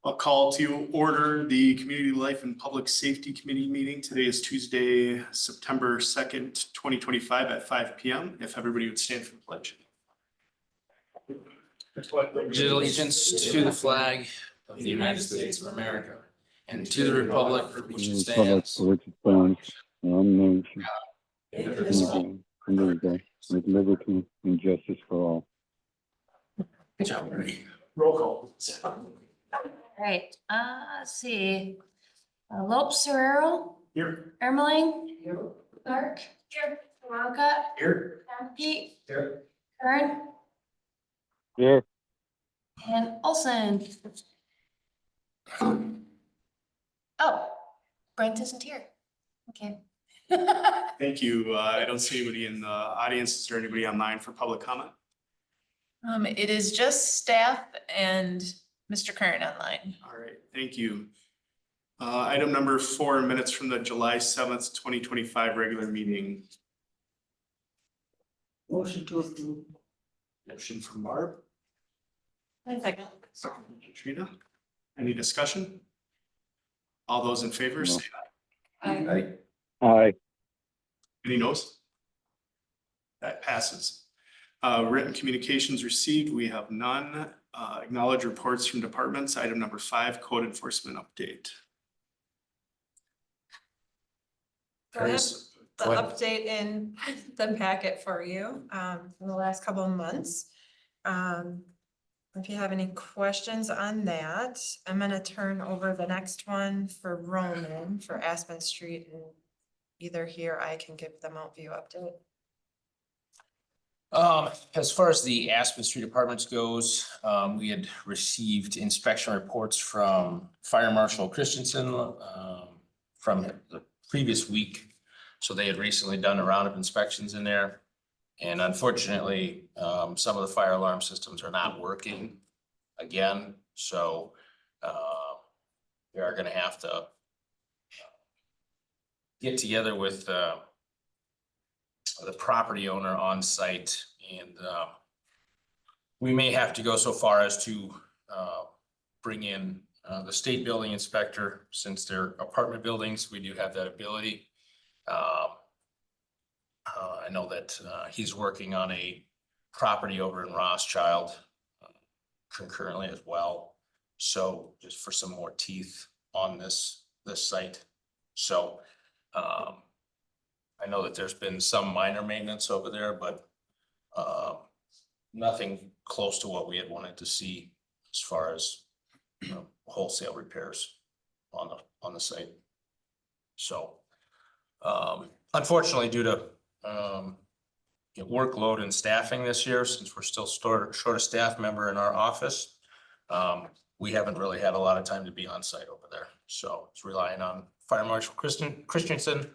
I'll call to order the Community Life and Public Safety Committee meeting. Today is Tuesday, September 2nd, 2025 at 5 p.m. If everybody would stand for the pledge. Allegiance to the flag of the United States of America and to the republic for which it stands, one nation, indivisible. under God, with liberty and justice for all. Good job, Bernie. Roll call. All right, let's see. Lopes, Serrero, Here. Ermeling, Clark, Karanka, Here. Pete, Here. Kern, Here. and Olson. Oh, Brent isn't here. Okay. Thank you. I don't see anybody in the audience. Is there anybody online for public comment? It is just staff and Mr. Kern online. All right, thank you. Item number 4, minutes from the July 7th, 2025 regular meeting. Motion to approve. Motion from Barb. Second. Second from Katrina. Any discussion? All those in favor say aye. Aye. Any noes? That passes. Written communications received, we have none. Acknowledge reports from departments. Item number 5, code enforcement update. So I have the Go ahead. update in the packet for you from the last couple of months. If you have any questions on that, I'm gonna turn over the next one for Roman for Aspen Street, and either here I can give the Mount View update. As far as the Aspen Street Apartments goes, we had received inspection reports from Fire Marshal Christensen from the previous week. So they had recently done a round of inspections in there. And unfortunately, some of the fire alarm systems are not working again. So we are gonna have to get together with the property owner on site, and we may have to go so far as to bring in the state building inspector. Since they're apartment buildings, we do have that ability. I know that he's working on a property over in Rothschild concurrently as well. So just for some more teeth on this site. So I know that there's been some minor maintenance over there, but nothing close to what we had wanted to see as far as, you know, wholesale repairs on the site. So unfortunately, due to workload and staffing this year, since we're still short a staff member in our office, we haven't really had a lot of time to be on site over there. So it's relying on Fire Marshal Christensen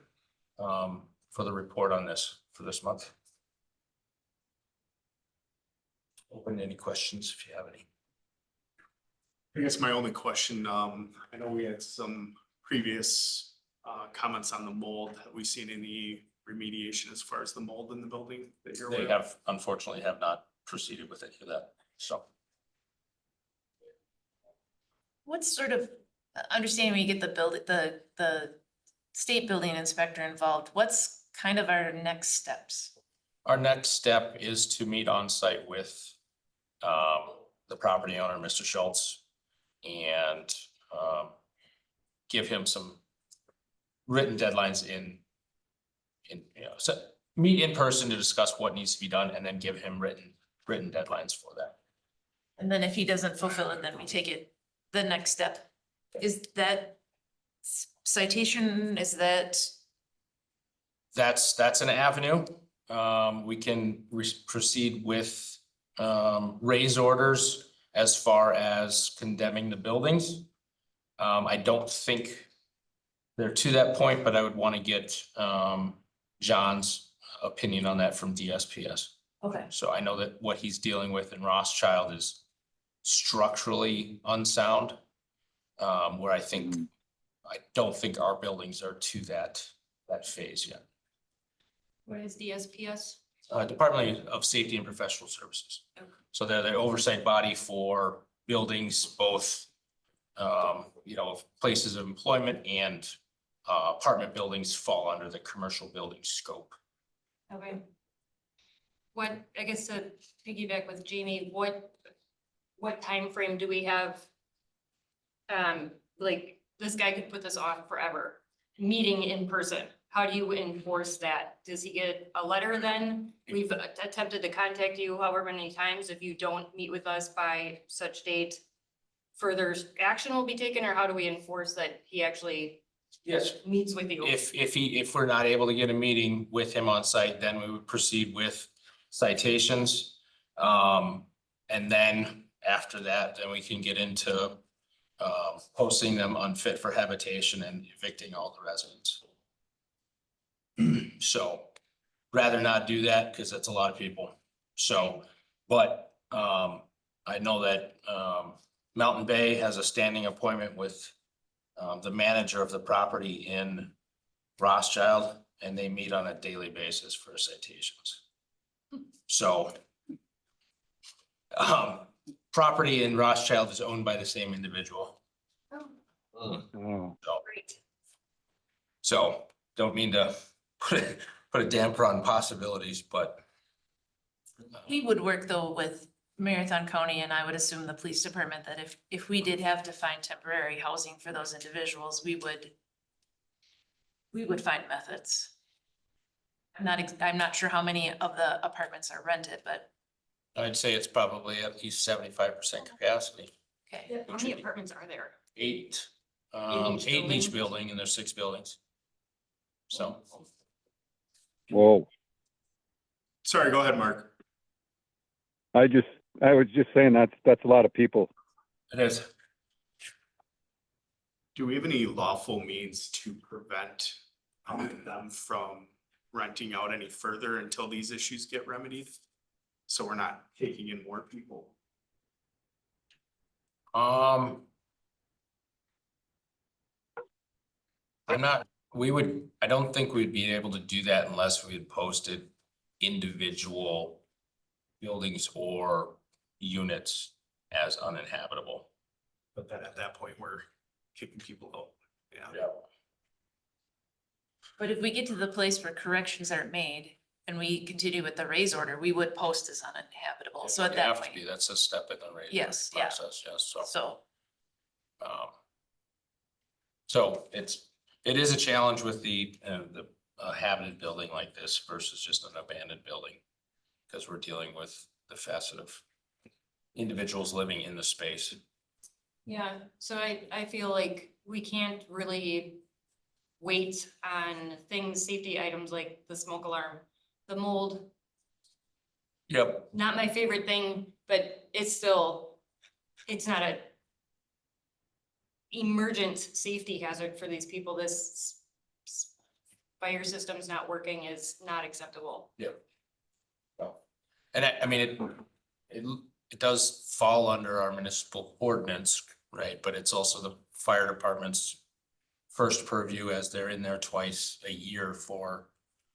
for the report on this for this month. Open to any questions if you have any. I guess my only question, I know we had some previous comments on the mold. Have we seen any remediation as far as the mold in the building that you're aware They of? have unfortunately have not proceeded with any of that. So What's sort of understanding when you get the state building inspector involved, what's kind of our next steps? our next step is to meet on site with the property owner, Mr. Schultz, and give him some written deadlines so meet in person to discuss what needs to be done, and then give him written deadlines for that. And then if he doesn't fulfill it, then we take it, the next step. Is that citation, is that? That's an avenue. We can proceed with raise orders as far as condemning the buildings. I don't think they're to that point, but I would want to get John's opinion on that from DSPS. Okay. So I know that what he's dealing with in Rothschild is structurally unsound, where I don't think our buildings are to that phase yet. What is DSPS? Department of Safety and Professional Services. Okay. So they're the oversight body for buildings, both places of employment and apartment buildings fall under the commercial building scope. Okay. What, I guess to piggyback with Jamie, what time frame do we have? Like, this guy could put this off forever, meeting in person. How do you enforce that? Does he get a letter then? We've attempted to contact you however many times. If you don't meet with us by such date, further action will be taken, or how do we enforce that he actually Yes. meets with you? If we're not able to get a meeting with him on site, then we would proceed with citations. And then after that, then we can get into posting them unfit for habitation and evicting all the residents. So rather not do that because that's a lot of people. So, but I know that Mountain Bay has a standing appointment with the manager of the property in Rothschild, and they meet on a daily basis for citations. So property in Rothschild is owned by the same individual. Oh, Great. So don't mean to put a damper on possibilities, but We would work though with Marathon County, and I would assume the police department, that if we did have to find temporary housing for those individuals, we would find methods. I'm not sure how many of the apartments are rented, but, I'd say it's probably at least 75% capacity. okay. How many apartments are there? Eight In each in each building? building, and there's 6 buildings. So, whoa. Sorry, go ahead, Mark. I was just saying that's a lot of people. it is. Do we have any lawful means to prevent them from renting out any further until these issues get remedied? So we're not taking in more people. I don't think we'd be able to do that unless we had posted individual buildings or units as uninhabitable. But then at that point, we're kicking people out. Yeah. But if we get to the place where corrections aren't made and we continue with the raise order, we would post as uninhabitable. So at It'd that have to point, be, that's a step in the rate Yes, yeah. process, yes, so. so So it is a challenge with the habited building like this versus just an abandoned building. Because we're dealing with the facet of individuals living in the space. Yeah, so I feel like we can't really wait on things, safety items like the smoke alarm, the mold. Yep. Not my favorite thing, but it's not a emergent safety hazard for these people. This fire system's not working is not acceptable. And I mean, it does fall under our municipal ordinance, right? But it's also the fire department's first purview, as they're in there twice a year for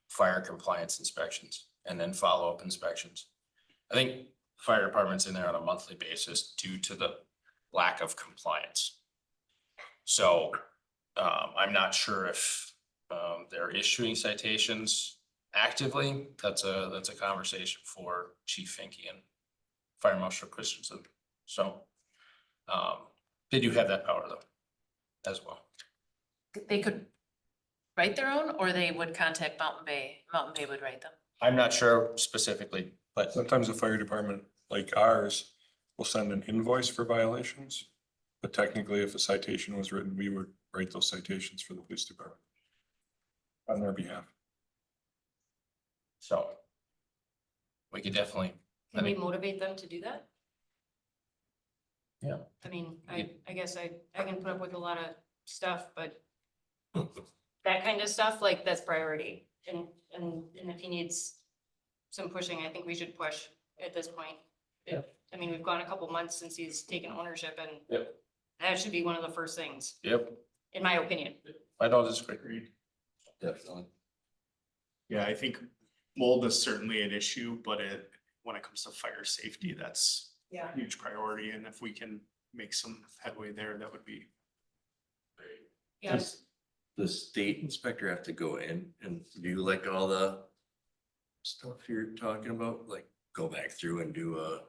fire compliance inspections and then follow-up inspections. I think fire department's in there on a monthly basis due to the lack of compliance. So I'm not sure if they're issuing citations actively. That's a conversation for Chief Finke and Fire Marshal Christensen. So they do have that power though, as well. they could write their own, or they would contact Mountain Bay. Mountain Bay would write them. I'm not sure specifically, but Sometimes the fire department, like ours, will send an invoice for violations. But technically, if a citation was written, we would write those citations for the police department on their behalf. so we could definitely, Can we motivate them to do that? Yeah. I mean, I guess I can put up with a lot of stuff, but that kind of stuff, like, that's priority. And if he needs some pushing, I think we should push at this point. Yeah. I mean, we've gone a couple months since he's taken ownership, and Yep. that should be one of the first things, yep, in my opinion. I don't disagree. Agreed. Definitely. Yeah, I think mold is certainly an issue, but when it comes to fire safety, that's Yeah. a huge priority. And if we can make some headway there, that would be. Yes. Does the state inspector have to go in and do like all the stuff you're talking about, like go back through and do a?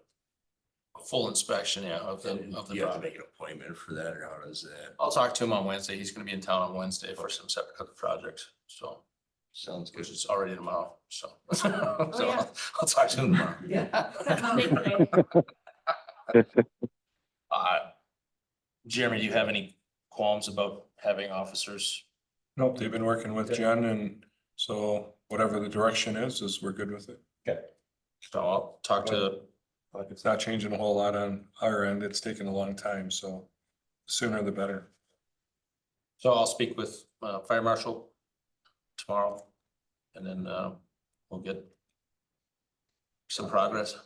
Full inspection, yeah, of the You have to property. make an appointment for that, or how does that? I'll talk to him on Wednesday. He's gonna be in town on Wednesday for some separate other projects, so, Sounds good. which is already tomorrow, so. Oh, So yeah. I'll talk to him tomorrow. Jeremy, do you have any qualms about having officers? Nope, they've been working with Jen, and so whatever the direction is we're good with it. Okay. So I'll talk to, Like, it's not changing a whole lot on our end. It's taken a long time, so sooner the better. so I'll speak with Fire Marshal tomorrow. And then we'll get some progress.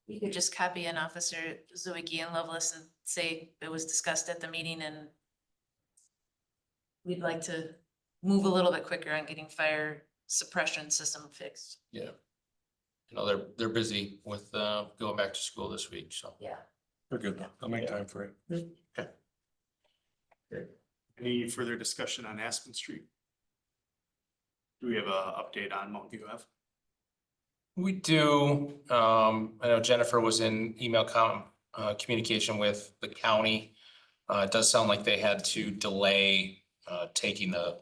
We could just copy an officer, Zwicky and Lovelace, and say it was discussed at the meeting and we'd like to move a little bit quicker on getting fire suppression system fixed. Yeah. You know, they're busy with going back to school this week, so. Yeah. We're good. I'll make time for it. Any further discussion on Aspen Street? Do we have a update on Mount View Ave? We do, I know Jennifer was in email communication with the county. It does sound like they had to delay taking the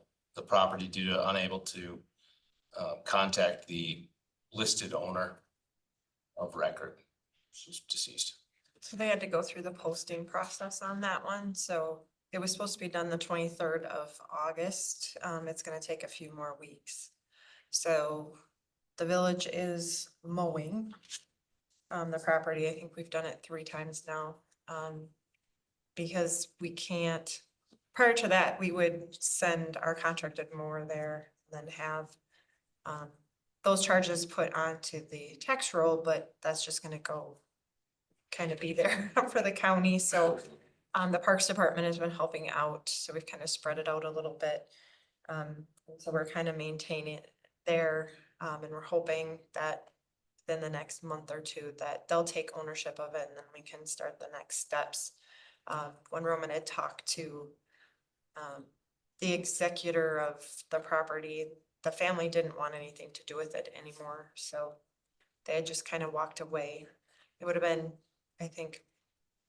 property due to unable to contact the listed owner of record. She's deceased. So they had to go through the posting process on that one, so it was supposed to be done the 23rd of August. It's gonna take a few more weeks. So the village is mowing the property. I think we've done it 3 times now. Because we can't, prior to that, we would send our contracted mower there, and then have those charges put onto the tax roll, but that's just gonna go kind of be there for the county, so the Parks Department has been helping out, so we've kind of spread it out a little bit. So we're kind of maintaining it there, and we're hoping that within the next month or 2 that they'll take ownership of it, and then we can start the next steps. When Roman had talked to the executor of the property, the family didn't want anything to do with it anymore, so they had just kind of walked away. It would have been, I think,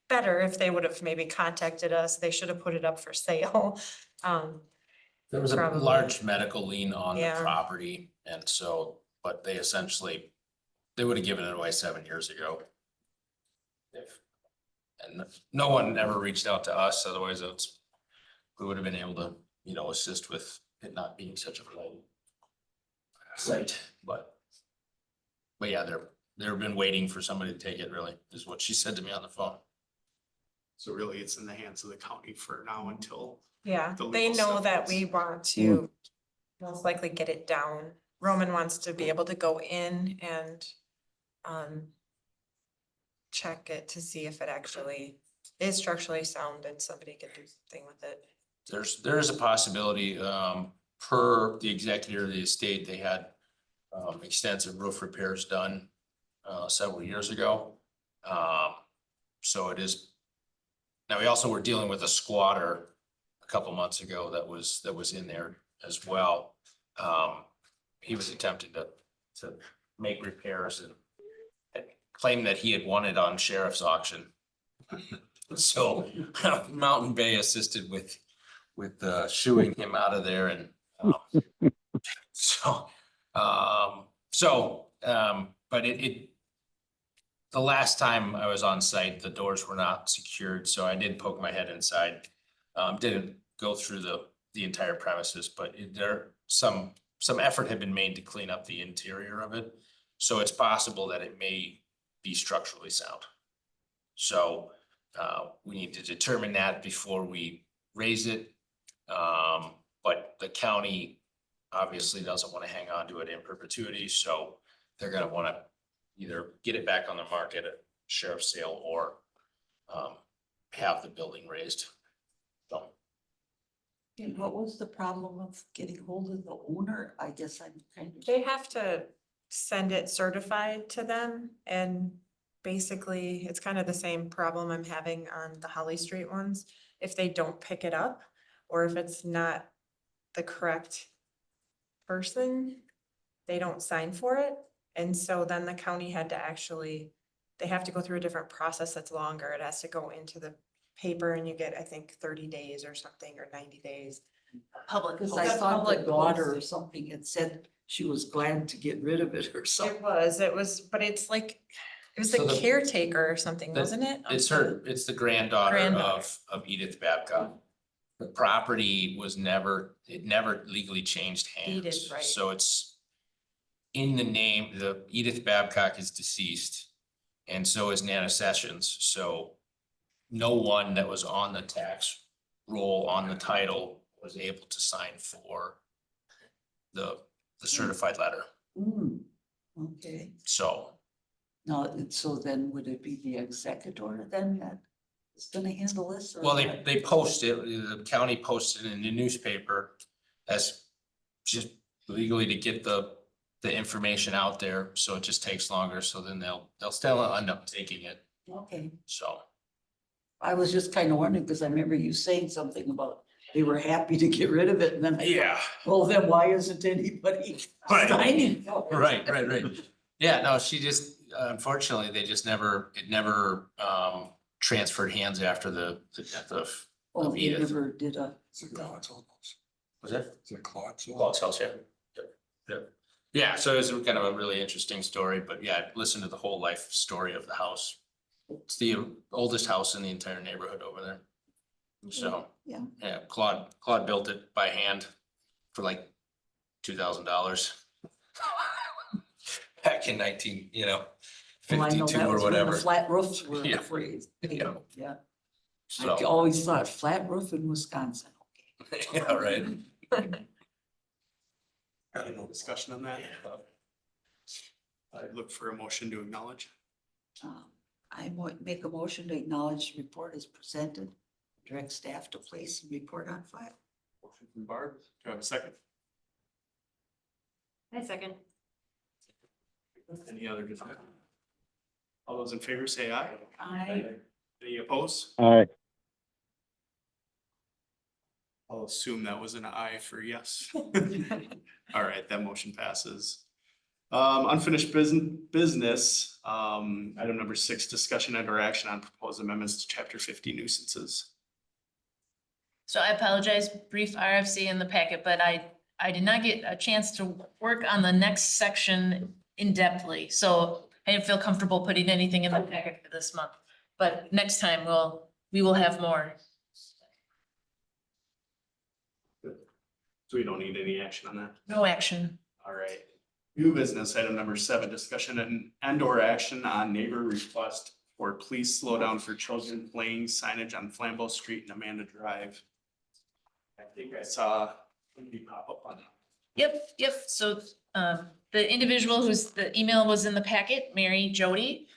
better if they would have maybe contacted us. They should have put it up for sale. There was a Probably. large medical lien on the Yeah. property, and so, but they essentially, they would have given it away 7 years ago. And no one ever reached out to us, otherwise we would have been able to, you know, assist with it not being such a flood site, but yeah, they've been waiting for somebody to take it, really, is what she said to me on the phone. So really, it's in the hands of the county for now until. Yeah, The they legal know stuff that is- we want to most likely get it down. Roman wants to be able to go in and check it to see if it actually is structurally sound and somebody could do something with it. There is a possibility, per the executor of the estate, they had extensive roof repairs done several years ago. So it is. Now, we also were dealing with a squatter a couple months ago that was in there as well. He was attempting to make repairs and claimed that he had won it on sheriff's auction. So Mountain Bay assisted with shooing him out of there, and but the last time I was on site, the doors were not secured, so I did poke my head inside. Didn't go through the entire premises, but some effort had been made to clean up the interior of it. So it's possible that it may be structurally sound. So we need to determine that before we raise it. But the county obviously doesn't want to hang on to it in perpetuity, so they're gonna want to either get it back on the market at sheriff's sale or have the building raised. So And what was the problem of getting hold of the owner? I guess I'm kind of. They have to send it certified to them, and basically, it's kind of the same problem I'm having on the Holly Street ones. If they don't pick it up, or if it's not the correct person, they don't sign for it. And so then the county had to actually, they have to go through a different process that's longer. It has to go into the paper and you get, I think, 30 days or something, or 90 days. Public. Cause post. I thought the public daughter or posting. something had said she was glad to get rid of it or something. It was, but it's like, it was So the the- caretaker or something, the- wasn't it? It's her, it's the granddaughter Granddaughter. of Edith Babcock. The property was never, it never legally changed Deeded, hands. right. So it's in the name, the Edith Babcock is deceased. And so is Nana Sessions. So no one that was on the tax roll on the title was able to sign for the certified letter. Okay, So now, so then would it be the executor then that is gonna handle this? or well, what? they posted, the county posted in the newspaper as just legally to get the information out there, so it just takes longer, so then they'll still end up taking it, Okay, so. I was just kind of wondering, because I remember you saying something about they were happy to get rid of it, and then I thought, well, then why isn't anybody Right. signing? for it? Right. Yeah, no, she just, unfortunately, they just never, it never transferred hands after the death of Oh, they Edith. never did a. Is it Claude's almost? Was that? Is it Claude's? Claude's house, yeah. Yep. Yeah, so it was kind of a really interesting story, but yeah, listen to the whole life story of the house. It's the oldest house in the entire neighborhood over there. So, Yeah. yeah, Claude built it by hand for like $2,000. Back in 19, Well, I know 52 that or was when the whatever. flat roofs were Yeah. the phrase. Yeah. Yeah, I So, always thought flat roof in Wisconsin. yeah, right. Got no discussion on that. I'd look for a motion to acknowledge. I would make a motion to acknowledge the report as presented, direct staff to place and report on file. Motion from Barb. Do I have a second? I second. Any other discussion? All those in favor say aye. Aye. Any opposed? Aye. I'll assume that was an aye for yes. All right, that motion passes. Unfinished business, item number 6, discussion and/or action on proposed amendments to chapter 50 nuisances. So I apologize, brief RFC in the packet, but I did not get a chance to work on the next section in-depthly. So I didn't feel comfortable putting anything in the packet for this month, but next time we will have more. So we don't need any action on that. No action. All right. New business, item number 7, discussion and/or action on neighbor request for please slow down for children playing signage on Flambeau Street and Amanda Drive. I think I saw somebody pop up on. Yep. So, the individual the email was in the packet, Mary Jody,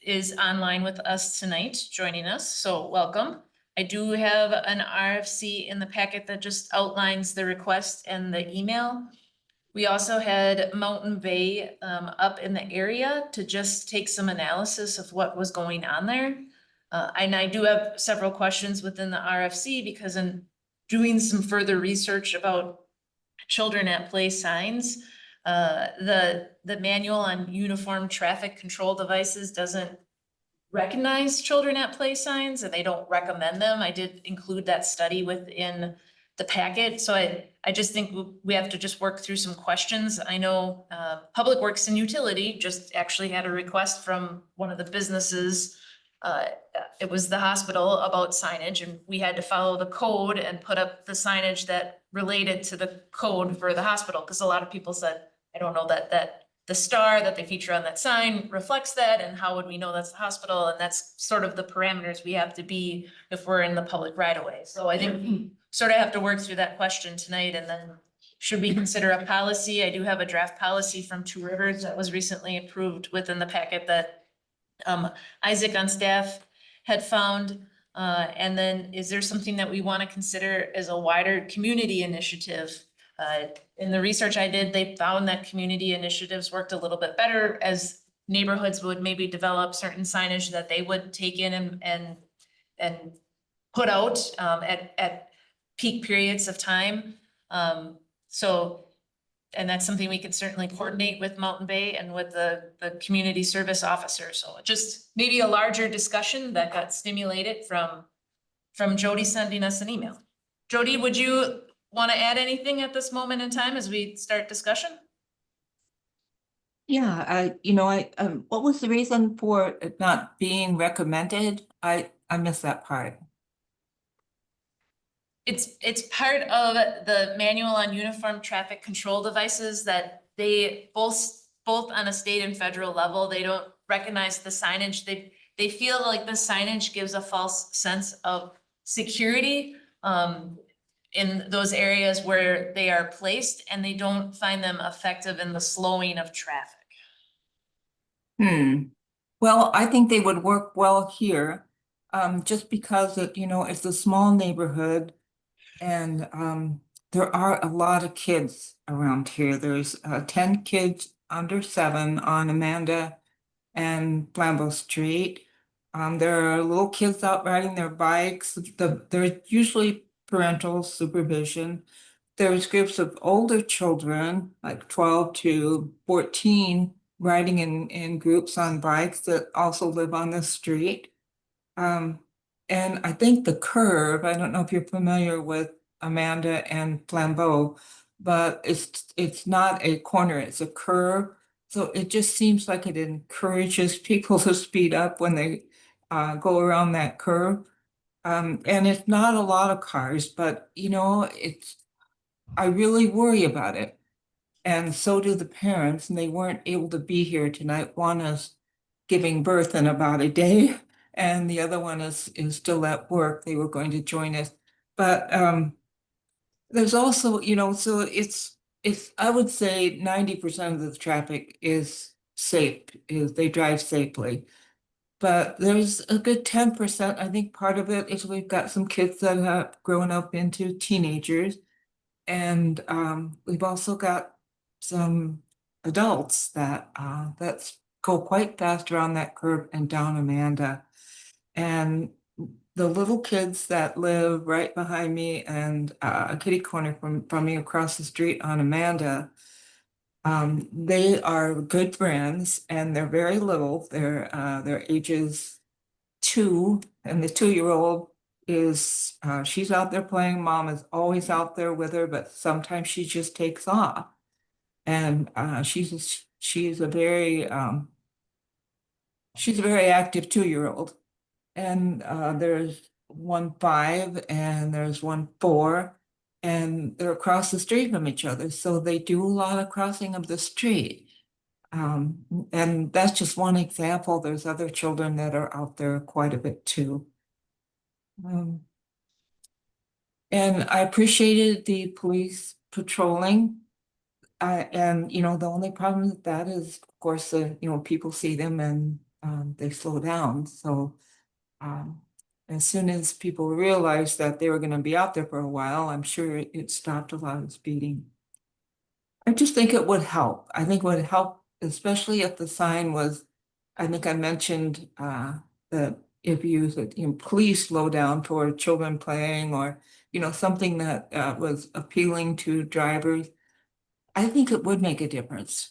is online with us tonight, joining us, so welcome. I do have an RFC in the packet that just outlines the request and the email. We also had Mountain Bay, up in the area to just take some analysis of what was going on there. And I do have several questions within the RFC because in doing some further research about children at play signs, the manual on uniform traffic control devices doesn't recognize children at play signs and they don't recommend them. I did include that study within the packet. So I just think we have to just work through some questions. I know Public Works and Utility just actually had a request from one of the businesses. It was the hospital about signage and we had to follow the code and put up the signage that related to the code for the hospital. Because a lot of people said, I don't know that the star that they feature on that sign reflects that, and how would we know that's the hospital? And that's sort of the parameters we have to be if we're in the public right of way. So I think we sort of have to work through that question tonight, and then should we consider a policy? I do have a draft policy from Two Rivers that was recently approved within the packet that Isaac on staff had found. And then is there something that we want to consider as a wider community initiative? In the research I did, they found that community initiatives worked a little bit better as neighborhoods would maybe develop certain signage that they would take in and put out, at peak periods of time. So, and that's something we could certainly coordinate with Mountain Bay and with the community service officer. So just maybe a larger discussion that got stimulated from Jody sending us an email. Jody, would you want to add anything at this moment in time as we start discussion? Yeah, what was the reason for it not being recommended? I missed that part. It's part of the manual on uniform traffic control devices that they both on a state and federal level, they don't recognize the signage. They feel like the signage gives a false sense of security in those areas where they are placed, and they don't find them effective in the slowing of traffic. Well, I think they would work well here, just because it's a small neighborhood. And there are a lot of kids around here. There's 10 kids under 7 on Amanda and Flambeau Street. There are little kids out riding their bikes. There's usually parental supervision. There's groups of older children, like 12 to 14, riding in groups on bikes that also live on the street. And I think the curve, I don't know if you're familiar with Amanda and Flambeau, but it's not a corner, it's a curve. So it just seems like it encourages people to speed up when they go around that curve. And it's not a lot of cars, but I really worry about it. And so do the parents, and they weren't able to be here tonight. One is giving birth in about a day, and the other one is still at work. They were going to join us. But there's also, so it's I would say 90% of the traffic is safe, they drive safely. But there's a good 10%. I think part of it is we've got some kids that have grown up into teenagers. And we've also got some adults that go quite fast around that curve and down Amanda. And the little kids that live right behind me and a kitty corner from me across the street on Amanda, they are good friends, and they're very little. Their ages 2, and the 2-year-old is she's out there playing. Mom is always out there with her, but sometimes she just takes off. And she's a very active 2-year-old. And there's one 5 and there's one 4, and they're across the street from each other. So they do a lot of crossing of the street. And that's just one example. There's other children that are out there quite a bit too. And I appreciated the police patrolling. And the only problem with that is, of course, people see them and they slow down. So as soon as people realized that they were going to be out there for a while, I'm sure it stopped a lot of speeding. I just think it would help. I think it would help, especially if the sign was, I think I mentioned that if you said, please slow down for children playing, or, something that was appealing to drivers. I think it would make a difference.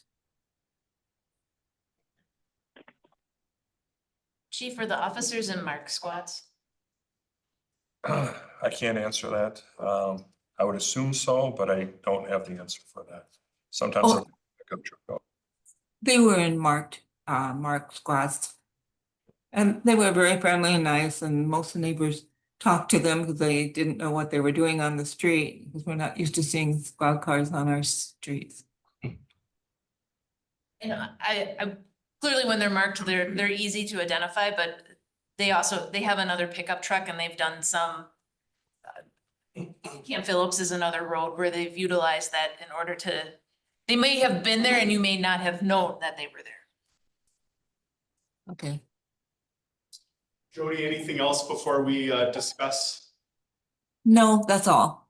Chief, are the officers in mark squads? I can't answer that. I would assume so, but I don't have the answer for that. Sometimes Oh. I'll pick up truck up. They were in marked squads. And they were very friendly and nice, and most of the neighbors talked to them because they didn't know what they were doing on the street, because we're not used to seeing squad cars on our streets. I clearly, when they're marked, they're easy to identify, but they have another pickup truck, and they've done some. Camp Phillips is another road where they've utilized that in order to, they may have been there and you may not have known that they were there. Okay. Jody, anything else before we discuss? No, that's all. All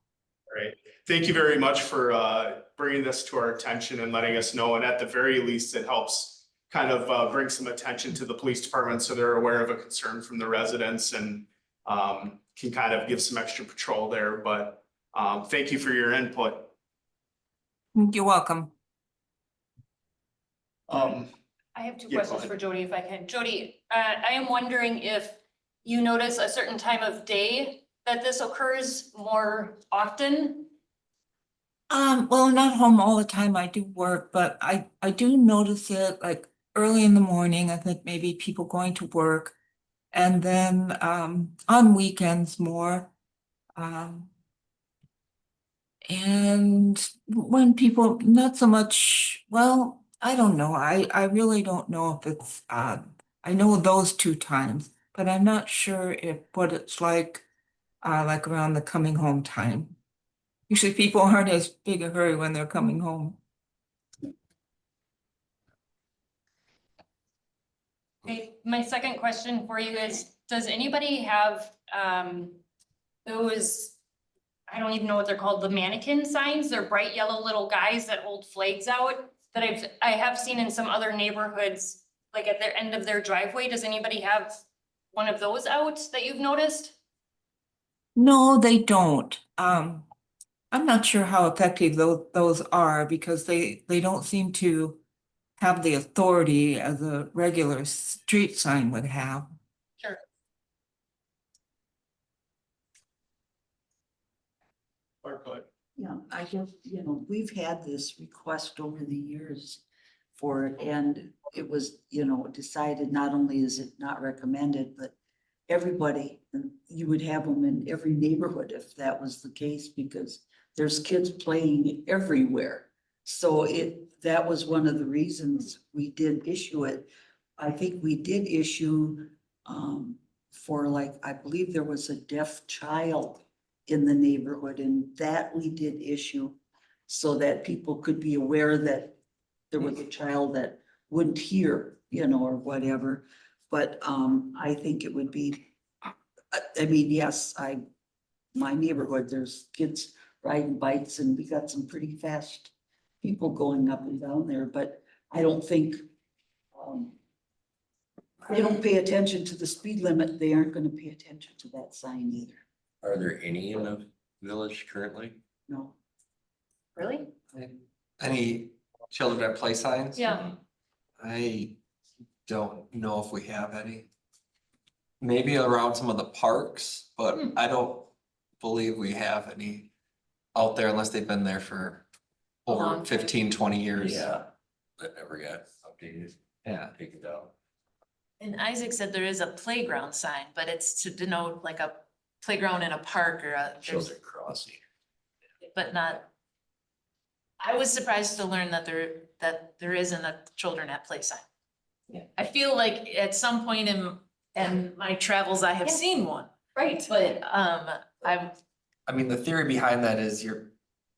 right. Thank you very much for bringing this to our attention and letting us know. And at the very least, it helps kind of bring some attention to the police department so they're aware of a concern from the residents and can kind of give some extra patrol there, but thank you for your input. You're welcome. I have two Yeah, go questions ahead. for Jody, if I can. Jody, I am wondering if you notice a certain time of day that this occurs more often? Well, I'm not home all the time. I do work, but I do notice it like early in the morning. I think maybe people going to work. And then on weekends more. And when people, not so much, well, I don't know. I really don't know if it's I know those 2 times, but I'm not sure if what it's like around the coming home time. Usually people aren't as big a hurry when they're coming home. Okay, my second question for you is, does anybody have those, I don't even know what they're called, the mannequin signs? They're bright yellow little guys that hold flags out that I have seen in some other neighborhoods, like at their end of their driveway. Does anybody have one of those out that you've noticed? No, they don't. I'm not sure how effective those are because they don't seem to have the authority as a regular street sign would have. Sure. Yeah, I guess, we've had this request over the years for it, and it was, decided not only is it not recommended, but everybody, and you would have them in every neighborhood if that was the case, because there's kids playing everywhere. So that was one of the reasons we did issue it. I think we did issue for I believe there was a deaf child in the neighborhood, and that we did issue so that people could be aware that there was a child that wouldn't hear, or whatever. But I think it would be, I mean, yes, my neighborhood, there's kids riding bikes and we got some pretty fast people going up and down there, but I don't think they don't pay attention to the speed limit. They aren't gonna pay attention to that sign either. Are there any in the village currently? No. Really? Any children at play signs? Yeah. I don't know if we have any. Maybe around some of the parks, but I don't believe we have any out there unless they've been there for A long over time. 15, 20 years. Yeah, that never got updated, Yeah. taken down. And Isaac said there is a playground sign, but it's to denote like a playground in a park or Children crossing. but not. I was surprised to learn that there isn't a children at play sign. Yeah. I feel like at some point in my travels, I have Yeah. seen one, Right. but I mean, the theory behind that is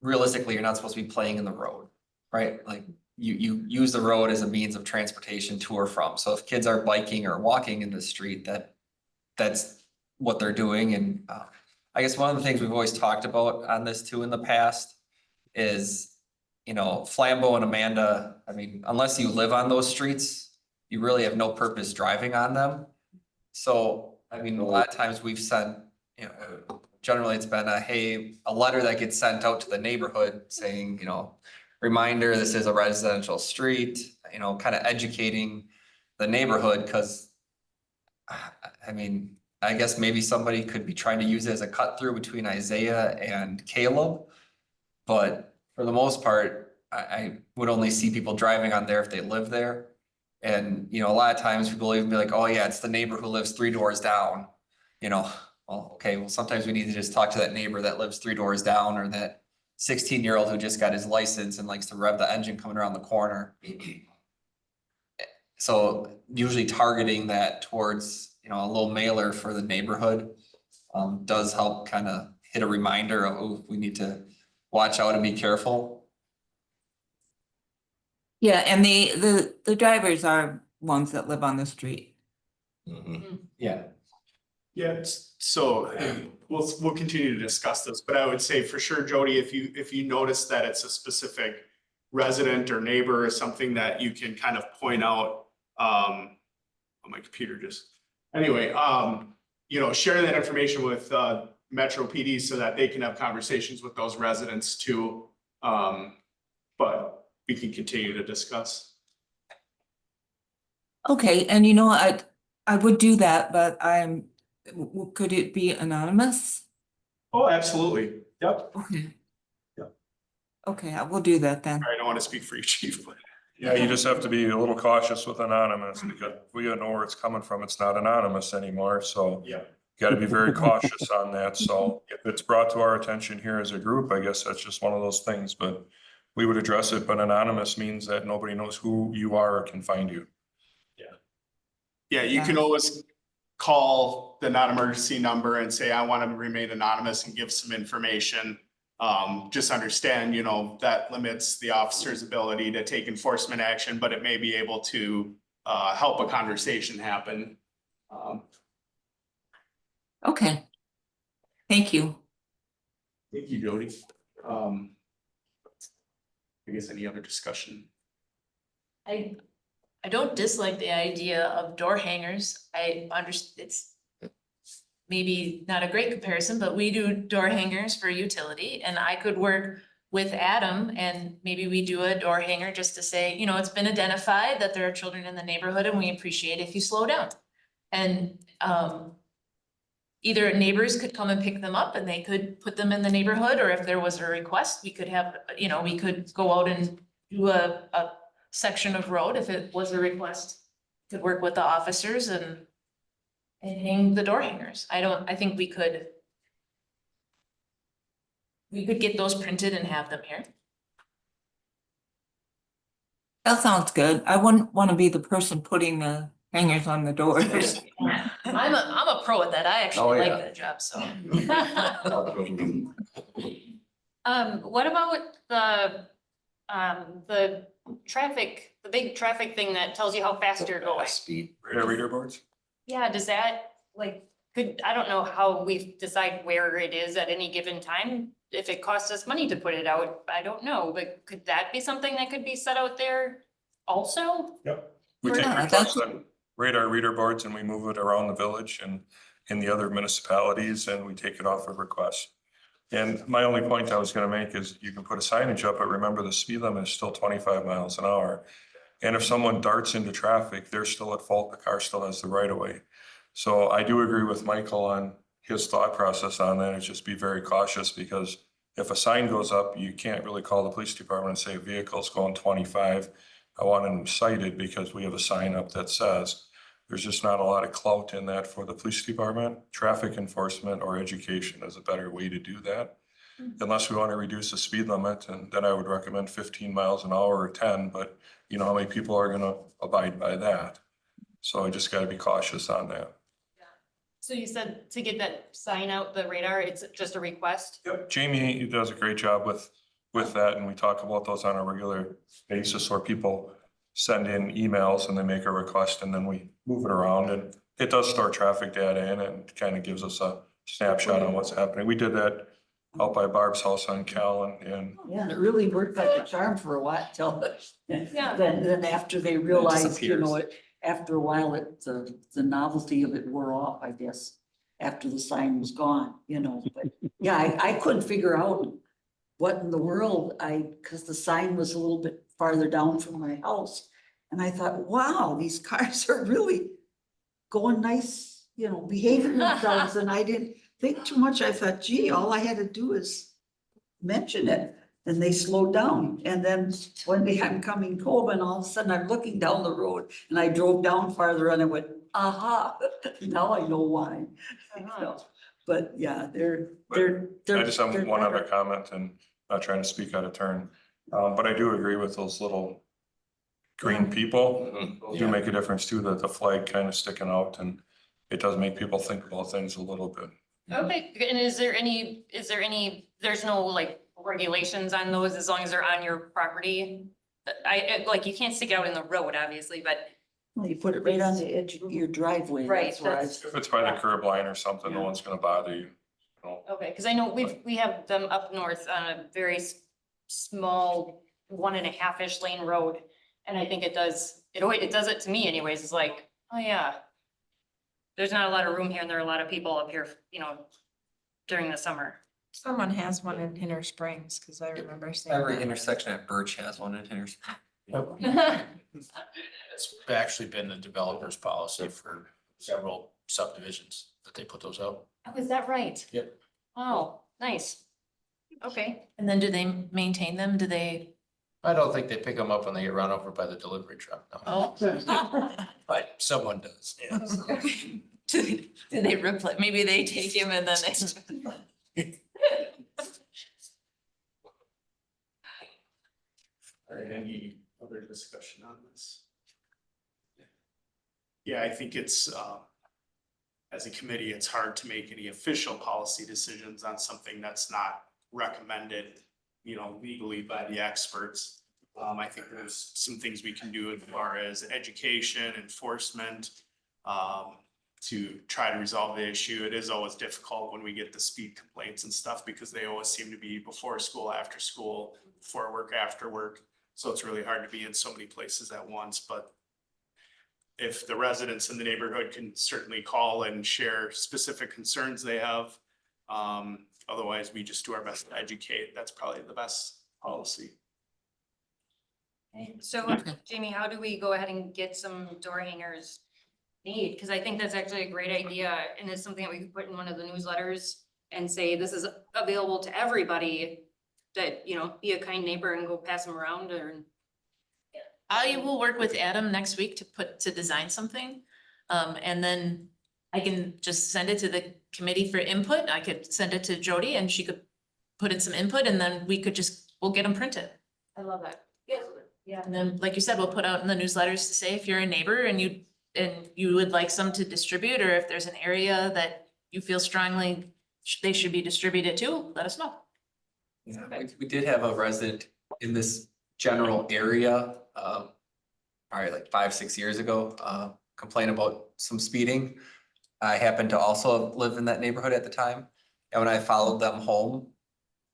realistically, you're not supposed to be playing in the road, right? Like you use the road as a means of transportation to or from. So if kids are biking or walking in the street, that's what they're doing. And I guess one of the things we've always talked about on this too in the past is, Flambeau and Amanda, I mean, unless you live on those streets, you really have no purpose driving on them. So, I mean, a lot of times we've sent, generally it's been a letter that gets sent out to the neighborhood saying, reminder, this is a residential street, kind of educating the neighborhood, because I mean, I guess maybe somebody could be trying to use it as a cut through between Isaiah and Caleb. But for the most part, I would only see people driving on there if they live there. And, a lot of times people even be like, oh yeah, it's the neighbor who lives 3 doors down. Well, okay, well, sometimes we need to just talk to that neighbor that lives 3 doors down, or that 16-year-old who just got his license and likes to rev the engine coming around the corner. So usually targeting that towards, a little mailer for the neighborhood does help kind of hit a reminder of, oh, we need to watch out and be careful. Yeah, and the drivers are ones that live on the street. Yeah. Yeah, so we'll continue to discuss this, but I would say for sure, Jody, if you notice that it's a specific resident or neighbor or something that you can kind of point out My computer just, anyway, sharing that information with, Metro PD so that they can have conversations with those residents too. But we can continue to discuss. Okay, and I would do that, but could it be anonymous? Oh, absolutely. Yep. Okay. Yep. Okay, I will do that then. I don't want to speak for you, chief, but. Yeah, you just have to be a little cautious with anonymous because we don't know where it's coming from. It's not anonymous anymore, so. Yeah. Got to be very cautious on that. So if it's brought to our attention here as a group, I guess that's just one of those things, but we would address it, but anonymous means that nobody knows who you are or can find you. Yeah, you can always call the non-emergency number and say, I want to remain anonymous and give some information. Just understand, that limits the officer's ability to take enforcement action, but it may be able to help a conversation happen. Okay. Thank you. Thank you, Jody. I guess any other discussion? I don't dislike the idea of door hangers. I understand it's maybe not a great comparison, but we do door hangers for utility, and I could work with Adam and maybe we do a door hanger just to say, it's been identified that there are children in the neighborhood and we appreciate if you slow down. And either neighbors could come and pick them up and they could put them in the neighborhood, or if there was a request, we could have, we could go out and do a section of road if it was a request. Could work with the officers and hang the door hangers. I think we could get those printed and have them here. That sounds good. I wouldn't want to be the person putting the hangers on the doors. I'm a pro at that. I Oh, actually like yeah. that job, so. What about the traffic, the big traffic thing that tells you how fast you're going? Speed. Radar reader boards? Yeah, does that, I don't know how we decide where it is at any given time. If it costs us money to put it out, I don't know, but could that be something that could be set out there also? Yep. We For take now, requests that's- on radar reader boards and we move it around the village and in the other municipalities and we take it off of requests. And my only point I was gonna make is you can put a signage up, but remember the speed limit is still 25 miles an hour. And if someone darts into traffic, they're still at fault. The car still has the right of way. So I do agree with Michael on his thought process on that. Is just be very cautious because if a sign goes up, you can't really call the police department and say vehicle's going 25. I want them cited because we have a sign up that says there's just not a lot of clout in that for the police department. Traffic enforcement or education is a better way to do that. Unless we want to reduce the speed limit, and then I would recommend 15 miles an hour or 10, but you know how many people are gonna abide by that? So I just gotta be cautious on that. So you said to get that sign out, the radar, it's just a request? Yep, Jamie does a great job with that, and we talk about those on a regular basis, where people send in emails and they make a request, and then we move it around, and it does store traffic data in it, and kind of gives us a snapshot on what's happening. We did that out by Barb's house on Callan, and Yeah, and it really worked like a charm for a while till, Yeah. then after they realized, disappears. after a while, the novelty of it wore off, I guess. After the sign was gone, but yeah, I couldn't figure out what in the world cause the sign was a little bit farther down from my house. And I thought, wow, these cars are really going nice, behaving themselves, and I didn't think too much. I thought, gee, all I had to do is mention it, and they slowed down. And then one day I'm coming home and all of a sudden I'm looking down the road and I drove down farther and I went, aha, now I know why. But yeah, they're. I just have they're one other better. comment, and not trying to speak out of turn. But I do agree with those little green people. Do make a difference too, that the flag kind of sticking out, and it does make people think about things a little bit. Okay, and there's no regulations on those as long as they're on your property? You can't stick it out in the road, obviously, but Well, you put it right on the edge of your driveway. Right, That's where I that's- If it's by the curb line or something, no Yeah. one's gonna bother you. okay, because I know we have them up north on a very small 1.5-ish lane road. And I think it does it does it to me anyways. It's like, oh yeah. There's not a lot of room here and there are a lot of people up here, during the summer. Someone has one in Inner Springs, because I remember seeing Every that. intersection at Birch has one in here. It's actually been the developer's policy for several subdivisions that they put those out. Oh, is that right? Yep. Oh, nice. Okay. And then do they maintain them? Do they? I don't think they pick them up when they get run over by the delivery truck, no. Oh. But someone does, yeah. Do they replace, maybe they take him and then they. All right, any other discussion on this? Yeah, I think it's, as a committee, it's hard to make any official policy decisions on something that's not recommended, legally by the experts. I think there's some things we can do as far as education, enforcement, to try to resolve the issue. It is always difficult when we get the speed complaints and stuff because they always seem to be before school, after school, before work, after work. So it's really hard to be in so many places at once, but if the residents in the neighborhood can certainly call and share specific concerns they have. Otherwise, we just do our best to educate. That's probably the best policy. So Jamie, how do we go ahead and get some door hangers made? Because I think that's actually a great idea and it's something that we could put in one of the newsletters and say, this is available to everybody. That, be a kind neighbor and go pass them around or. I will work with Adam next week to design something. And then I can just send it to the committee for input. I could send it to Jody and she could put in some input and then we'll get them printed. I love that. Yeah. And then, like you said, we'll put out in the newsletters to say if you're a neighbor and you would like some to distribute, or if there's an area that you feel strongly they should be distributed to, let us know. Yeah, we did have a resident in this general area, probably like 5-6 years ago, complain about some speeding. I happened to also live in that neighborhood at the time, and when I followed them home,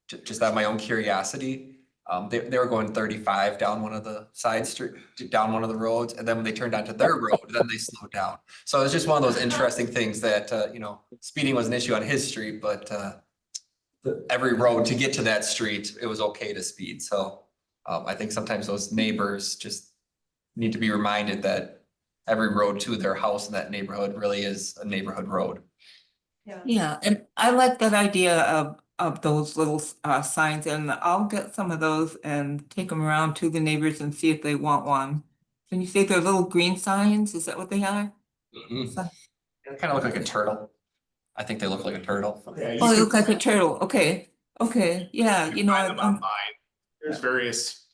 just out of my own curiosity, they were going 35 down one of the side street, down one of the roads, and then when they turned onto their road, then they slowed down. So it was just one of those interesting things that, speeding was an issue on his street, but every road to get to that street, it was okay to speed. So I think sometimes those neighbors just need to be reminded that every road to their house in that neighborhood really is a neighborhood road. Yeah, and I like that idea of those little signs, and I'll get some of those and take them around to the neighbors and see if they want one. When you say they're little green signs, is that what they are? They kind of look like a turtle. I think they look like a turtle. Yeah, you Oh, they can look like a turtle. Okay, yeah, find them online. There's various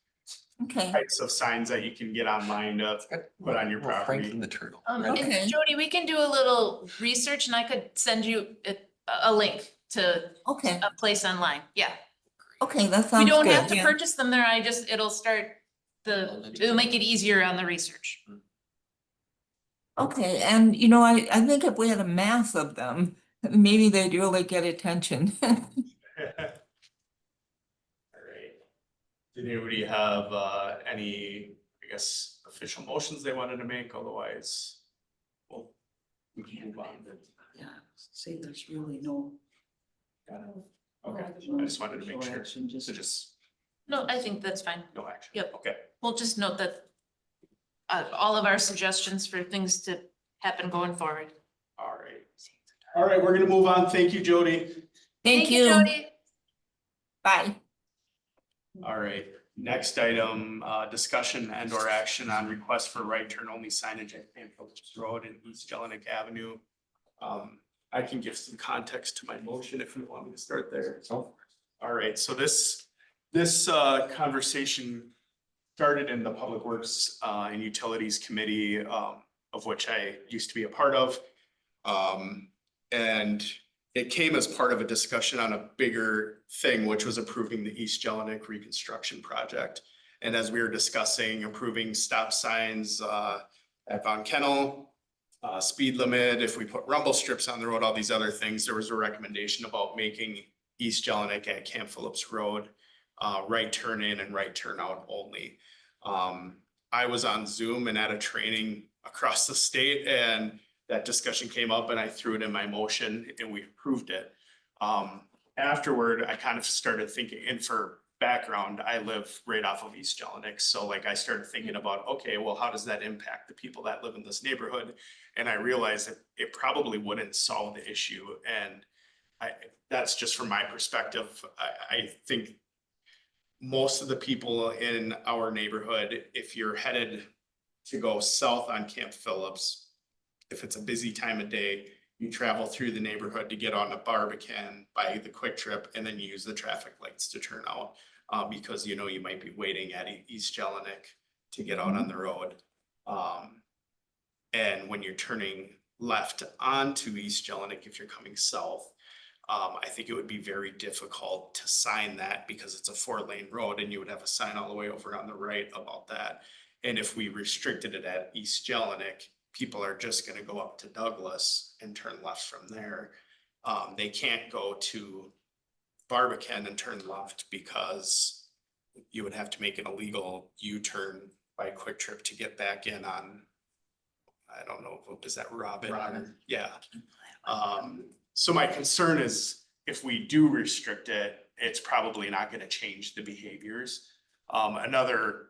okay. types of signs that you can get online to put on your property. Franklin the turtle. And Okay. Jody, we can do a little research and I could send you a link to Okay, a place online. Yeah. okay, that We sounds don't have good, to yeah. purchase them there. It'll make it easier on the research. Okay, and I think if we had a mass of them, maybe they'd really get attention. All right. Did anybody have any, I guess, official motions they wanted to make? Otherwise, well, we can move on. Yeah, say there's really no. Okay, I just wanted to make sure. Action, So just No, I think that's fine. no action. Yep. Okay. We'll just note that all of our suggestions for things to happen going forward. All right. All right, we're gonna move on. Thank you, Jody. Thank you. Jody. Bye. All right, next item, discussion and or action on request for right turn only signage at Phillips Road and East Jelinek Avenue. I can give some context to my motion if you want me to start there. All right, so this conversation started in the Public Works and Utilities Committee, of which I used to be a part of. And it came as part of a discussion on a bigger thing, which was approving the East Jelinek reconstruction project. And as we were discussing approving stop signs at Von Kennel, speed limit, if we put rumble strips on the road, all these other things, there was a recommendation about making East Jelinek at Camp Phillips Road right turn in and right turn out only. I was on Zoom and at a training across the state, and that discussion came up and I threw it in my motion and we approved it. Afterward, I kind of started thinking, and for background, I live right off of East Jelinek. So like I started thinking about, okay, well, how does that impact the people that live in this neighborhood? And I realized that it probably wouldn't solve the issue. And that's just from my perspective. I think most of the people in our neighborhood, if you're headed to go south on Camp Phillips, if it's a busy time of day, you travel through the neighborhood to get on a Barbican, buy the Quick Trip, and then you use the traffic lights to turn out. Because you know, you might be waiting at East Jelinek to get out on the road. And when you're turning left onto East Jelinek, if you're coming south, I think it would be very difficult to sign that because it's a 4-lane road and you would have a sign all the way over on the right about that. And if we restricted it at East Jelinek, people are just gonna go up to Douglas and turn left from there. They can't go to Barbican and turn left because you would have to make an illegal U-turn by Quick Trip to get back in on, I don't know, is that Robin? Yeah. So my concern is if we do restrict it, it's probably not gonna change the behaviors. Another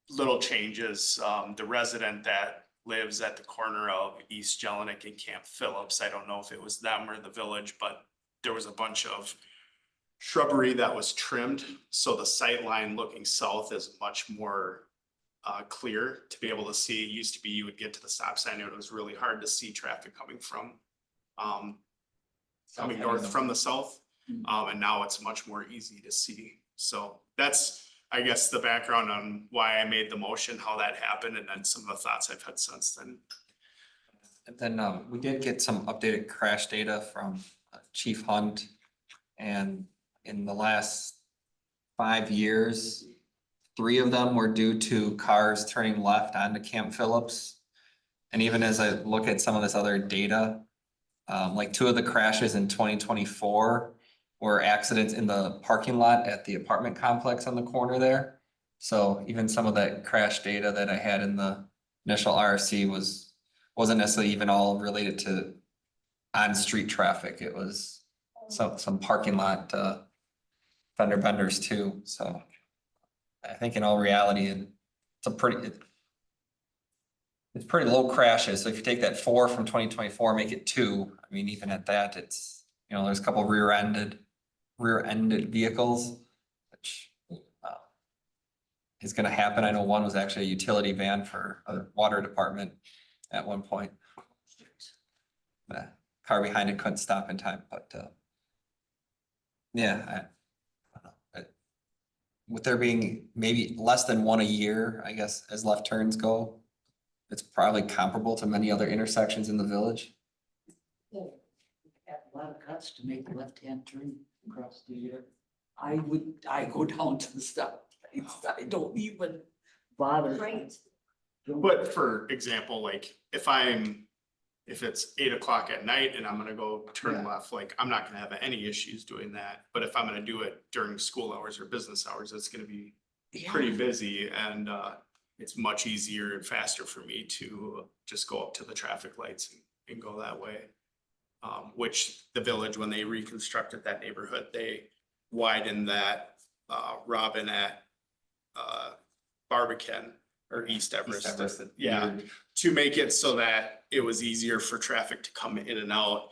little change is, the resident that lives at the corner of East Jelinek and Camp Phillips. I don't know if it was them or the village, but there was a bunch of shrubbery that was trimmed. So the sight line looking south is much more clear to be able to see. It used to be you would get to the stop sign and it was really hard to see traffic coming from coming north from the south. And now it's much more easy to see. So that's, I guess, the background on why I made the motion, how that happened, and then some of the thoughts I've had since then. And then we did get some updated crash data from Chief Hunt. And in the last 5 years, 3 of them were due to cars turning left onto Camp Phillips. And even as I look at some of this other data, like 2 of the crashes in 2024 were accidents in the parking lot at the apartment complex on the corner there. So even some of that crash data that I had in the initial RC wasn't necessarily even all related to on-street traffic. It was some parking lot fender benders too. So I think in all reality, it's pretty low crashes. So if you take that 4 from 2024, make it 2, I mean, even at that, it's, you know, there's a couple rear-ended vehicles, which is gonna happen. I know one was actually a utility van for a water department at one point. The car behind it couldn't stop in time, but yeah, I don't know. With there being maybe less than 1 a year, I guess, as left turns go, it's probably comparable to many other intersections in the village. Have a lot of cuts to make the left-hand turn across the year. I go down to the stop. I don't even bother. Right. But for example, like if it's 8 o'clock at night and I'm gonna go turn left, like I'm not gonna have any issues doing that. But if I'm gonna do it during school hours or business hours, it's gonna be pretty busy and it's much easier and faster for me to just go up to the traffic lights and go that way. Which the village, when they reconstructed that neighborhood, they widened that Robin at Barbican or East Everest. Yeah, to make it so that it was easier for traffic to come in and out.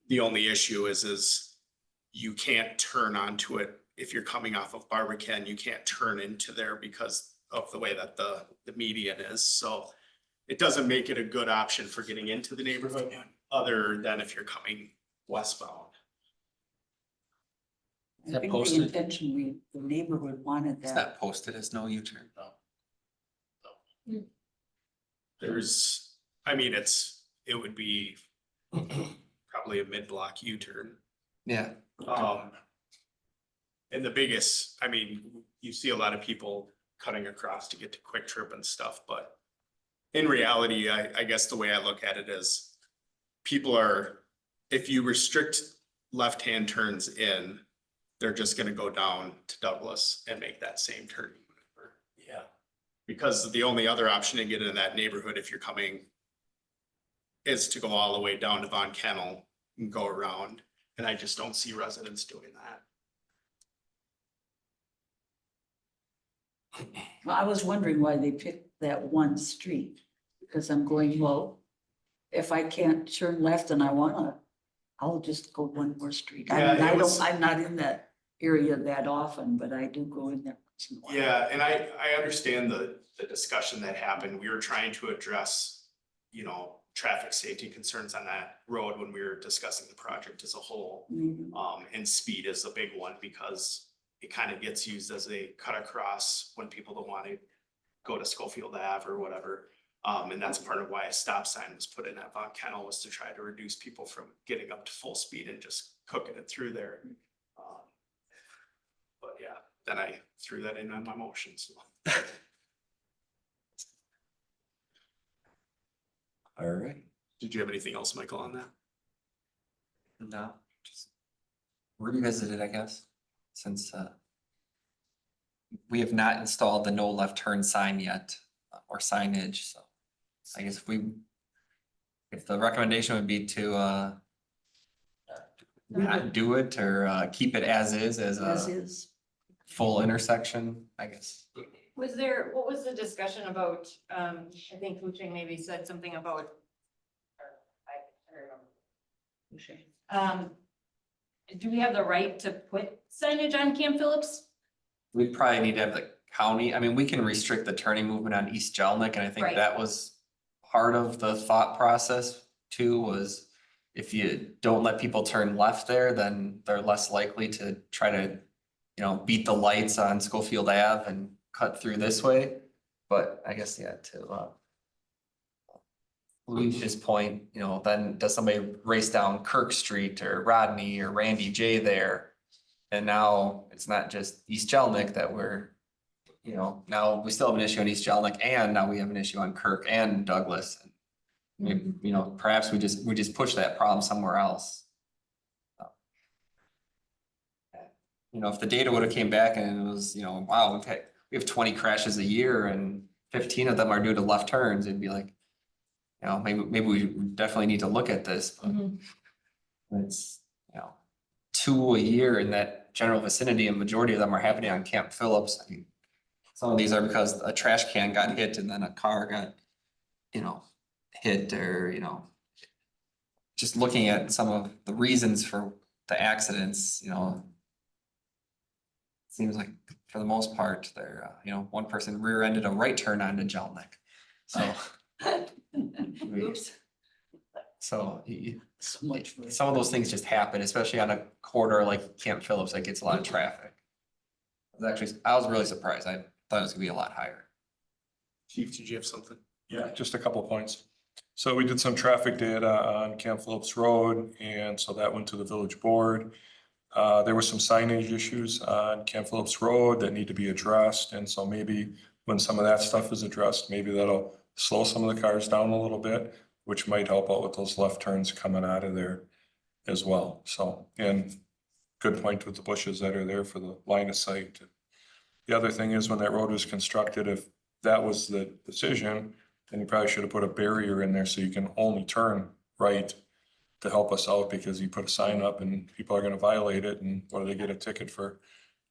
The only issue is you can't turn onto it if you're coming off of Barbican. You can't turn into there because of the way that the median is. So it doesn't make it a good option for getting into the neighborhood, other than if you're coming westbound. I that think posted? intentionally, the neighborhood wanted It's that. not posted as no U-turn. There's, I mean, it would be probably a mid-block U-turn. Yeah. And the biggest, I mean, you see a lot of people cutting across to get to Quick Trip and stuff, but in reality, I guess the way I look at it is people are, if you restrict left-hand turns in, they're just gonna go down to Douglas and make that same turn. Yeah. Because the only other option to get in that neighborhood if you're coming is to go all the way down to Von Kennel and go around, and I just don't see residents doing that. Well, I was wondering why they picked that one street, because I'm going, well, if I can't turn left and I wanna, I'll just go one more street. I Yeah, mean, it was- I'm not in that area that often, but I do go in there. once in a while. Yeah, and I understand the discussion that happened. We were trying to address, you know, traffic safety concerns on that road when we were discussing the project as a whole. Mhm. And speed is a big one because it kind of gets used as a cut across when people don't want to go to Schofield Ave or whatever. And that's part of why a stop sign was put in at Von Kennel, was to try to reduce people from getting up to full speed and just cooking it through there. But yeah, then I threw that in on my motion, so. All right. Did you have anything else, Michael, on that? No, just revisit it, I guess, since we have not installed the no left turn sign yet, or signage, so I guess if the recommendation would be to not do it or keep it as is, as As a is. full intersection, I guess. What was the discussion about, I think Wu-Ching maybe said something about. I don't remember. Do we have the right to put signage on Camp Phillips? We probably need to have the county, I mean, we can restrict the turning movement on East Jelnik, and I think Right. that was part of the thought process too, was if you don't let people turn left there, then they're less likely to try to, beat the lights on Schofield Ave and cut through this way. But I guess, yeah, to Luis's point, then does somebody race down Kirk Street or Rodney or Randy J there? And now it's not just East Jelnik that we're, now we still have an issue on East Jelnik, and now we have an issue on Kirk and Douglas. Maybe, perhaps we just push that problem somewhere else. If the data would have came back and it was, wow, we have 20 crashes a year and 15 of them are due to left turns, it'd be like, maybe we definitely need to look at this, but it's, 2 a year in that general vicinity, and majority of them are happening on Camp Phillips. I mean, some of these are because a trash can got hit and then a car got, hit, or, just looking at some of the reasons for the accidents, seems like for the most part, they're, one person rear-ended a right turn onto Jelnik. So. Oops. So So much for. some of those things just happen, especially on a corridor like Camp Phillips that gets a lot of traffic. I was really surprised. I thought it was gonna be a lot higher. Chief, did you have something? Yeah, just a couple of points. So we did some traffic data on Camp Phillips Road, and so that went to the village board. There were some signage issues on Camp Phillips Road that need to be addressed, and so maybe when some of that stuff is addressed, maybe that'll slow some of the cars down a little bit, which might help out with those left turns coming out of there as well. So, and good point with the bushes that are there for the line of sight. The other thing is, when that road was constructed, if that was the decision, then you probably should have put a barrier in there so you can only turn right to help us out, because you put a sign up and people are gonna violate it, and what do they get a ticket for?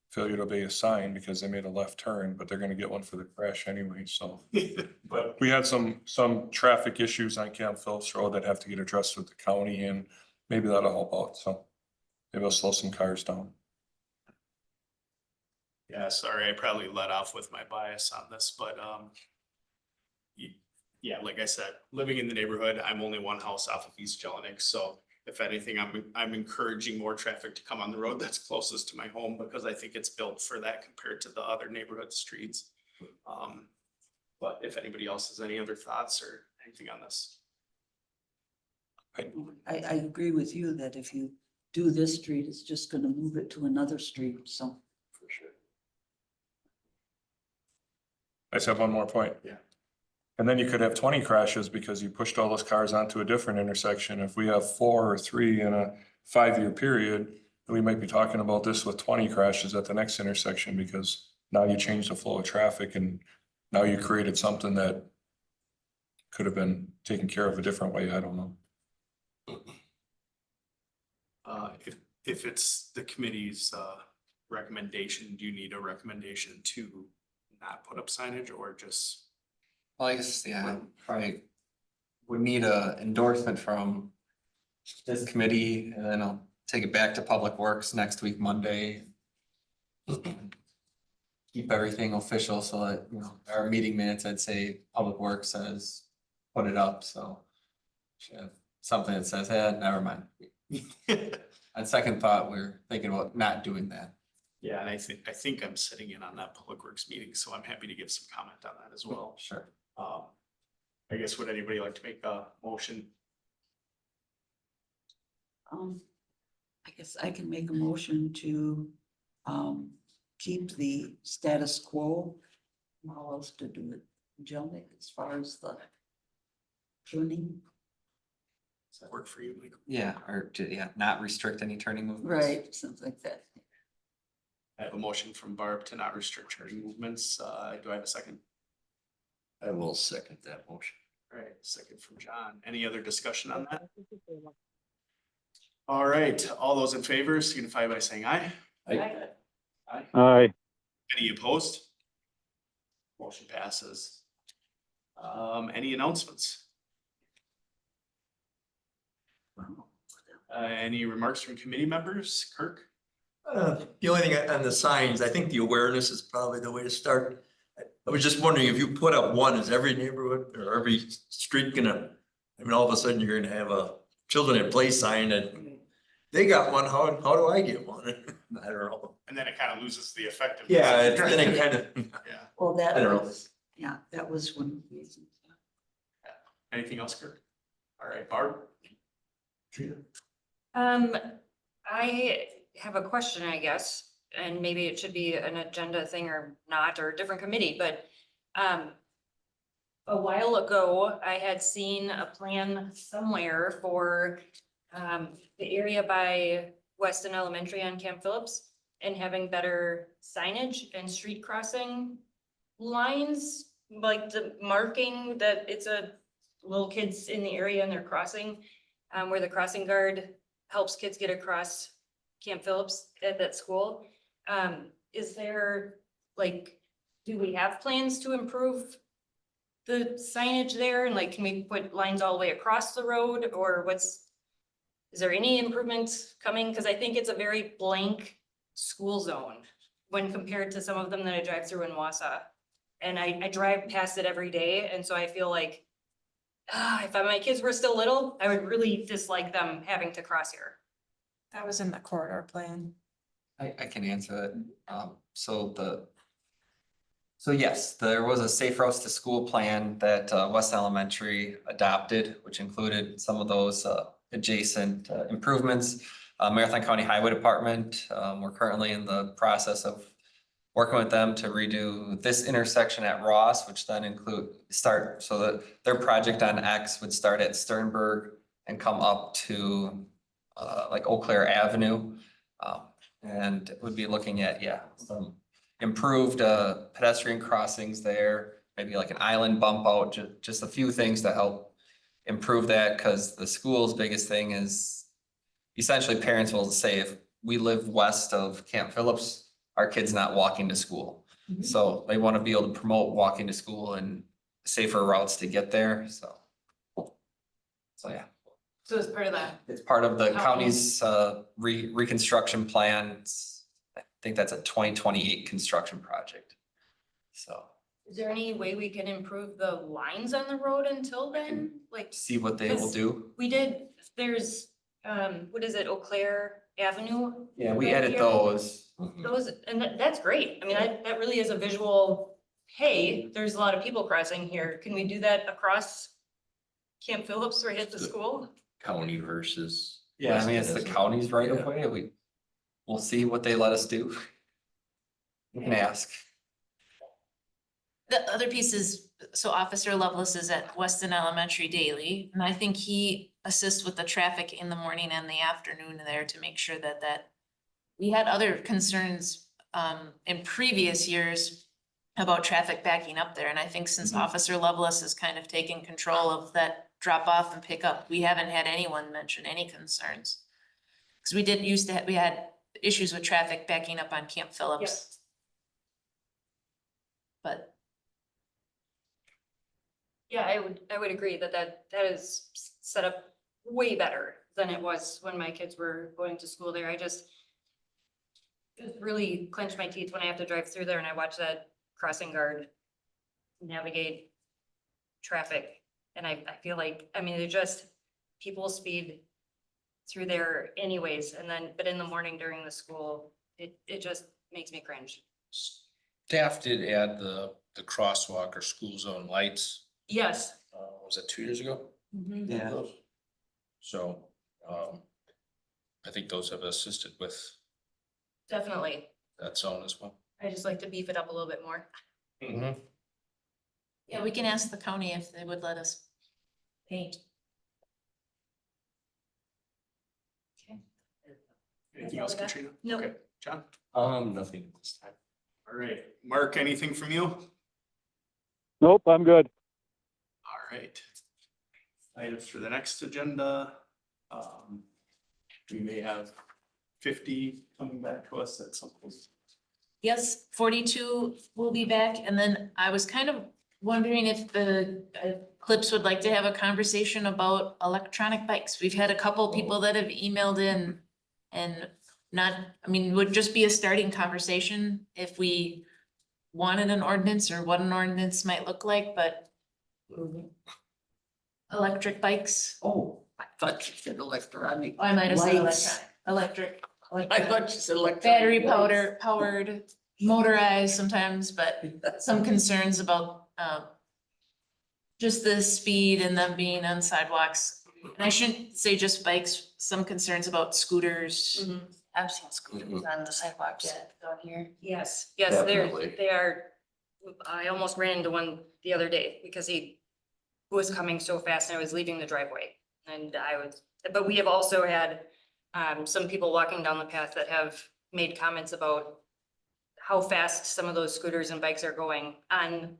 Failure to obey a sign because they made a left turn, but they're gonna get one for the crash anyway, so. But we had some traffic issues on Camp Phillips Road that have to get addressed with the county, and maybe that'll help out, so. Maybe it'll slow some cars down. Yeah, sorry, I probably let off with my bias on this, but, yeah, like I said, living in the neighborhood, I'm only one house off of East Jelnik, so if anything, I'm encouraging more traffic to come on the road that's closest to my home, because I think it's built for that compared to the other neighborhood streets. But if anybody else has any other thoughts or anything on this. I agree with you that if you do this street, it's just gonna move it to another street, so. For sure. I just have one more point. Yeah. And then you could have 20 crashes because you pushed all those cars onto a different intersection. If we have 4 or 3 in a 5-year period, we might be talking about this with 20 crashes at the next intersection, because now you change the flow of traffic and now you created something that could have been taken care of a different way. I don't know. If it's the committee's, recommendation, do you need a recommendation to not put up signage or just? Well, I guess, yeah, probably would need a endorsement from this committee, and then I'll take it back to Public Works next week, Monday. Keep everything official so that, you know, our meeting minutes, I'd say Public Works says, put it up, so. Should have something that says, never mind. On second thought, we're thinking about not doing that. Yeah, and I think I'm sitting in on that Public Works meeting, so I'm happy to give some comment on that as well. Sure. I guess, would anybody like to make a motion? I guess I can make a motion to, keep the status quo. How else to do it, Jelnik, as far as the pruning? Does that work for you, Michael? Yeah, or to, yeah, not restrict any turning movements. Right, something like that. I have a motion from Barb to not restrict turning movements. Do I have a second? I will second that motion. All right, second from John. Any other discussion on that? All right, all those in favor signify by saying aye. Aye. Aye. Any opposed? Motion passes. Any announcements? Any remarks from committee members? Kirk? The only thing on the signs, I think the awareness is probably the way to start. I was just wondering if you put up one, is every neighborhood or every street gonna, I mean, all of a sudden you're gonna have a children at play sign and they got one, how do I get one? I don't know. And then it kind of loses the effect of. Yeah, then it kind of, Yeah. Well, that I don't know. was, yeah, that was one of the reasons. Anything else, Kirk? All right, Barb? I have a question, I guess, and maybe it should be an agenda thing or not, or a different committee, but a while ago, I had seen a plan somewhere for the area by Weston Elementary on Camp Phillips and having better signage and street crossing lines, like the marking that it's a little kids in the area and they're crossing, where the crossing guard helps kids get across Camp Phillips at that school. Is there, like, do we have plans to improve the signage there? And like, can we put lines all the way across the road, or is there any improvements coming? Cause I think it's a very blank school zone when compared to some of them that I drive through in Wausau. And I drive past it every day, and so I feel like, if my kids were still little, I would really dislike them having to cross here. That was in the corridor plan. I can answer that. So yes, there was a safe routes to school plan that West Elementary adopted, which included some of those adjacent improvements. Marathon County Highway Department, we're currently in the process of working with them to redo this intersection at Ross, which then so that their project on X would start at Sternberg and come up to like Eau Claire Avenue. And would be looking at, some improved pedestrian crossings there, maybe like an island bump out, just a few things to help improve that, because the school's biggest thing is essentially parents will say, if we live west of Camp Phillips, our kid's not walking to school. So they want to be able to promote walking to school and safer routes to get there, so yeah. So as part of that, It's part of the county's reconstruction plans. I think that's a 2028 construction project. So is there any way we can improve the lines on the road until then? Like, see what they will do. there's, what is it, Eau Claire Avenue? Yeah, we right edit here? those. Those, and that's great. I mean, that really is a visual, hey, there's a lot of people crossing here. Can we do that across Camp Phillips right at the school? county versus. Yeah, I mean, it's the Weston, county's right Yeah. of way. We'll see what they let us do. We can ask. The other piece is, so Officer Lovelace is at Weston Elementary daily, and I think he assists with the traffic in the morning and the afternoon there to make sure that we had other concerns in previous years about traffic backing up there, and I think since Officer Lovelace has kind of taken control of that drop off and pick up, we haven't had anyone mention any concerns. Cause we did used to, we had issues with traffic backing up on Camp Phillips. But Yeah, I would agree that is set up way better than it was when my kids were going to school there. I just really clench my teeth when I have to drive through there and I watch that crossing guard navigate traffic. And I feel like, I mean, they're just, people speed through there anyways. And then, but in the morning during the school, it just makes me cringe. Staff did add the crosswalk or school zone lights, Yes. was that 2 years ago? Yeah. So, I think those have assisted with Definitely. that zone as well. I just like to beef it up a little bit more. yeah, we can ask the county if they would let us paint. Anything else, Katrina? Nope. Okay, John? Nothing this time. All right, Mark, anything from you? Nope, I'm good. All right. Items for the next agenda. We may have 50 coming back to us at some point. Yes, 42 will be back, and then I was kind of wondering if the Clips would like to have a conversation about electronic bikes. We've had a couple people that have emailed in and not, I mean, would just be a starting conversation if we wanted an ordinance or what an ordinance might look like, but electric bikes, Oh, I thought you said electronic. I might have said Lights. electronic. I thought you said electronic. Battery lights. powered, motorized sometimes, but some concerns about just the speed and them being on sidewalks. And I shouldn't say just bikes, some concerns about scooters. Mhm. I've seen scooters on the sidewalks down here. Yes, yes, Definitely. they are, I almost ran into one the other day because he was coming so fast and I was leaving the driveway. And but we have also had some people walking down the path that have made comments about how fast some of those scooters and bikes are going on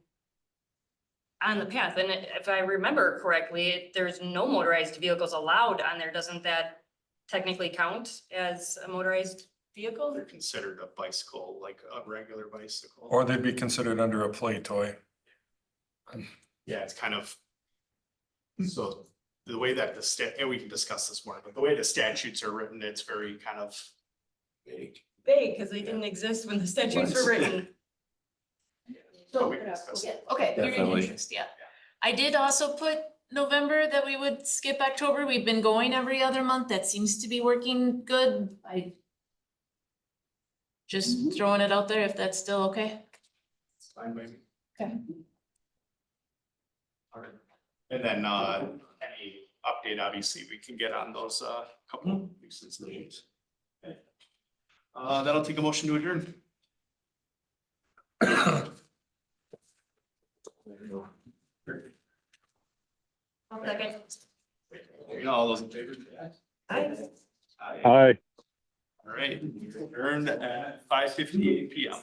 the path. And if I remember correctly, there's no motorized vehicles allowed on there. Doesn't that technically count as a motorized vehicle? They're considered a bicycle, like a regular bicycle. Or they'd be considered under a play toy. Yeah, it's kind of. So the way that and we can discuss this more, but the way the statutes are written, it's very kind of vague. Vague, because they didn't exist when the statutes were written. But we can discuss it. Okay, you're in Definitely. interest, yeah. I did also put November that we would skip October. We've been going every other month. That seems to be working good. I just throwing it out there if that's still okay. It's fine, maybe. Okay. All right. And then any update, obviously, we can get on those couple nuisance names. Okay. That'll take a motion to adjourn. Second. All those in favor? Aye. Aye. Aye. All right, we adjourned at 5:58 PM.